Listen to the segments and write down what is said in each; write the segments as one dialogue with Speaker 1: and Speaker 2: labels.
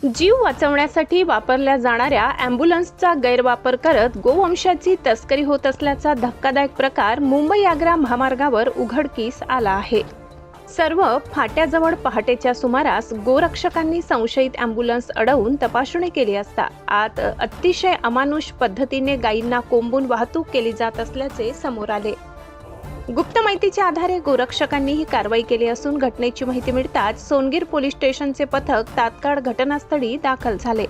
Speaker 1: जीव वाचवण्यासाठी वापरल्या जाणाऱ्या ॲम्ब्युलन्सचा गैरवापर करत गोवंशाची तस्करी होत असल्याचा धक्कादायक प्रकार मुंबई-आग्रा महामार्गावर उघडकीस आला आहे। सर्व फाट्याजवळ पहाटेच्या सुमारास गोरक्षकांनी संशयित ॲम्ब्युलन्स अडवून तपासणी केली असता आत अतिशय अमानुष पद्धतीने गायींना कोंबून वाहतूक केली जात असल्याचे समोर आले। गुप्त माहितीच्या आधारे गोरक्षकांनी ही कारवाई केली असून घटनेची माहिती मिळताच सोनगीर पोलीस स्टेशनचे पथक तात्काळ घटनास्थळी दाखल झाले।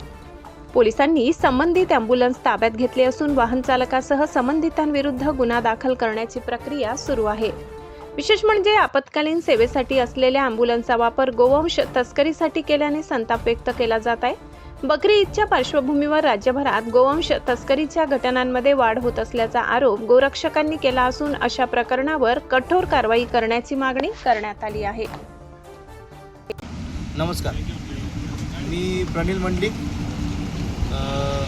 Speaker 1: पोलिसांनी संबंधित ॲम्ब्युलन्स ताब्यात घेतले असून वाहन चालकासह संबंधितांविरुद्ध गुन्हा दाखल करण्याची प्रक्रिया सुरू आहे। विशेष म्हणजे आपत्कालीन सेवेसाठी असलेल्या ॲम्ब्युलन्सचा वापर गोवंश तस्करीसाठी केल्याने संताप व्यक्त केला जात आहे। बकरी ईदच्या पार्श्वभूमीवर राज्यभरात गोवंश तस्करीच्या घटनांमध्ये वाढ होत असल्याचा आरोप गोरक्षकांनी केला असून अशा प्रकरणावर कठोर कारवाई करण्याची मागणी करण्यात आली आहे।
Speaker 2: नमस्कार, मी प्रनिल मंडलिक,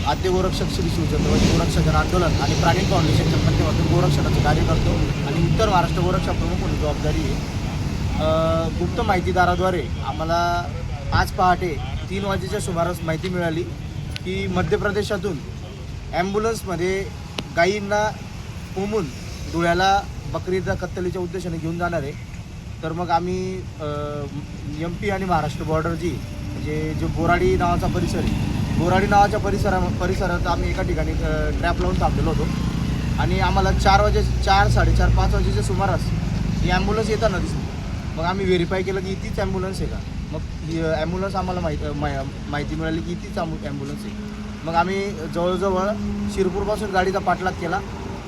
Speaker 2: आद्य गोरक्षक श्री शिवछत्रपती गोरक्षक जन आंदोलन आणि प्राणी फाउंडेशनच्या माध्यमातून गोरक्षकाचे कार्य करतो आणि उत्तर महाराष्ट्र गोरक्षक प्रमुख म्हणून जबाबदारी आहे। गुप्त माहितीदाराद्वारे आम्हाला आज पहाटे 3 वाजेच्या सुमारास माहिती मिळाली की मध्य प्रदेशातून ॲम्ब्युलन्समध्ये गायींना कोंबून धुळ्याला बकरीच्या कत्तलीच्या उद्देशाने घेऊन जाणार आहे। तर मग आम्ही MP आणि महाराष्ट्र बॉर्डर म्हणजे जो बोराडी नावाचा परिसर आहे, बोराडी नावाच्या परिसरात आम्ही एका ठिकाणी ट्रॅप लावून थांबलेलो होतो आणि आम्हाला 4, 4:30, 5 वाजेच्या सुमारास ही ॲम्ब्युलन्स येताना दिसली। मग आम्ही व्हेरीफाय केलं की तीच ॲम्ब्युलन्स आहे का। मग ही ॲम्ब्युलन्स आम्हाला माहिती मिळाली की तीच ॲम्ब्युलन्स आहे। मग आम्ही जवळजवळ शिरपूरपासून गाडीचा पाठलाग केला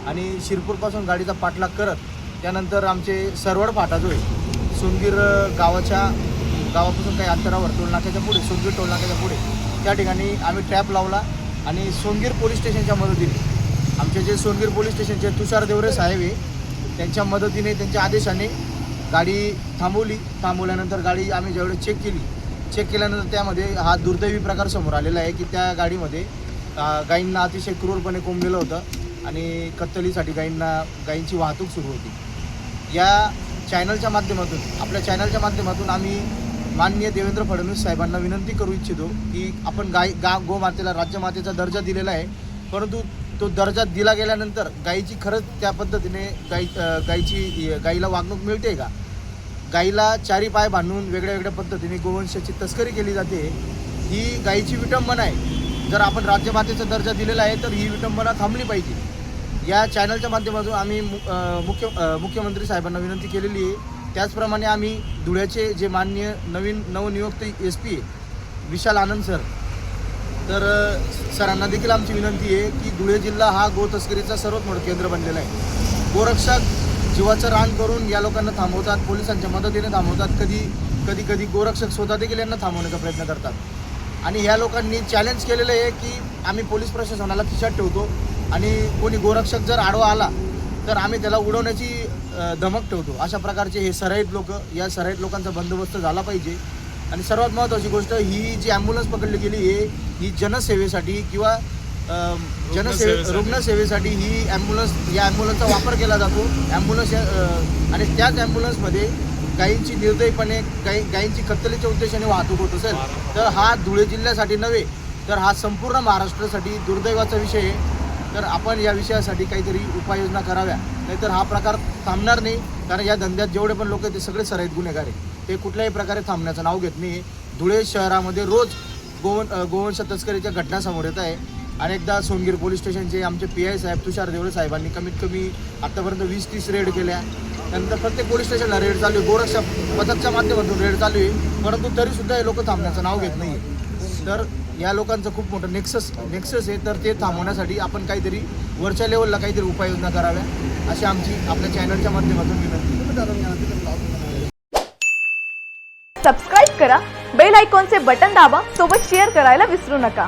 Speaker 2: आणि शिरपूरपासून गाडीचा पाठलाग करत त्यानंतर आमचे सरवड फाटा जो आहे सोनगीर गावापासून काही अंतरावर टोलनाक्याच्या पुढे, सोनगीर टोलनाक्याच्या पुढे त्या ठिकाणी आम्ही ट्रॅप लावला आणि सोनगीर पोलीस स्टेशनच्या मदतीने आमचे जे सोनगीर पोलीस स्टेशनचे तुषार देवरे साहेब आहे त्यांच्या मदतीने, त्यांच्या आदेशाने गाडी थांबवल्यानंतर गाडी आम्ही ज्यावेळेस चेक केल्यानंतर त्यामध्ये हा दुर्दैवी प्रकार समोर आलेला आहे की त्या गाडीमध्ये गायींना अतिशय क्रूरपणे कोंबलेलं होतं आणि कत्तलीसाठी गायींची वाहतूक सुरू होती। या आपल्या चॅनलच्या माध्यमातून आम्ही माननीय देवेंद्र फडणवीस साहेबांना विनंती करू इच्छितो की आपण गोमातेला राज्यमातेचा दर्जा दिलेला आहे, परंतु तो दर्जा दिला गेल्यानंतर गायीची खरंच त्या पद्धतीने गायीला वागणूक मिळते का। गायीला 4 पाय बांधून वेगळ्या पद्धतीने गोवंशाची तस्करी केली जाते, ही गायीची विटंबना आहे। जर आपण राज्यमातेचा दर्जा दिलेला आहे तर ही विटंबना थांबली पाहिजे। या चॅनलच्या माध्यमातून आम्ही मुख्यमंत्री साहेबांना विनंती केलेली आहे। त्याचप्रमाणे आम्ही धुळ्याचे जे माननीय नवनियुक्त SP विशाल आनंद सर, तर सरांना देखील आमची विनंती आहे की धुळे जिल्हा हा गो तस्करीचा सर्वात मोठं केंद्र बनलेला आहे। गोरक्षक जीवाचं रान करून या लोकांना थांबवतात, पोलिसांच्या मदतीने थांबवतात, कधी गोरक्षक स्वतः देखील यांना थांबवण्याचा प्रयत्न करतात आणि ह्या लोकांनी चॅलेंज केलेलं आहे की आम्ही पोलीस प्रशासनाला खिशात ठेवतो आणि कोणी गोरक्षक जर आडवा आला तर आम्ही त्याला उडवण्याची धमक ठेवतो। अशा प्रकारचे हे सराईत लोक, या सराईत लोकांचा बंदोबस्त झाला पाहिजे। आणि सर्वात महत्त्वाची गोष्ट, ही जी ॲम्ब्युलन्स पकडली गेली आहे ही जनसेवेसाठी किंवा रुग्णसेवेसाठी या ॲम्ब्युलन्सचा वापर केला जातो। आणि त्याच ॲम्ब्युलन्समध्ये गायींची निर्दयीपणे गायींची कत्तलीच्या उद्देशाने वाहतूक होत असेल तर हा धुळे जिल्ह्यासाठी नव्हे तर हा संपूर्ण महाराष्ट्रासाठी दुर्दैवाचा विषय आहे। तर आपण या विषयासाठी काहीतरी उपाययोजना कराव्या, नाहीतर हा प्रकार थांबणार नाही। कारण या धंद्यात जेवढे पण लोक आहेत ते सगळे सराईत गुन्हेगार आहे, ते कुठल्याही प्रकारे थांबण्याचं नाव घेत नाही। धुळे शहरामध्ये रोज गोवंश तस्करीच्या घटना समोर येत आहे। अनेकदा सोनगीर पोलीस स्टेशनचे आमचे PI साहेब तुषार देवरे साहेबांनी कमीत कमी आत्तापर्यंत 20-30 रेड केल्या। त्यानंतर प्रत्येक पोलीस स्टेशनला रेड चालू आहे, गोरक्षक पथकच्या माध्यमातून रेड चालू आहे, परंतु तरीसुद्धा हे लोक थांबण्याचं नाव घेत नाही आहे। तर या लोकांचं खूप मोठं नेक्सस आहे, तर ते थांबवण्यासाठी आपण काहीतरी वरच्या लेवलला काहीतरी उपाययोजना कराव्या अशी आमची आपल्या चॅनलच्या माध्यमातून विनंती।
Speaker 3: सबस्क्राईब करा, बेल आयकॉनचे बटन दाबा, सोबत शेअर करायला विसरू नका।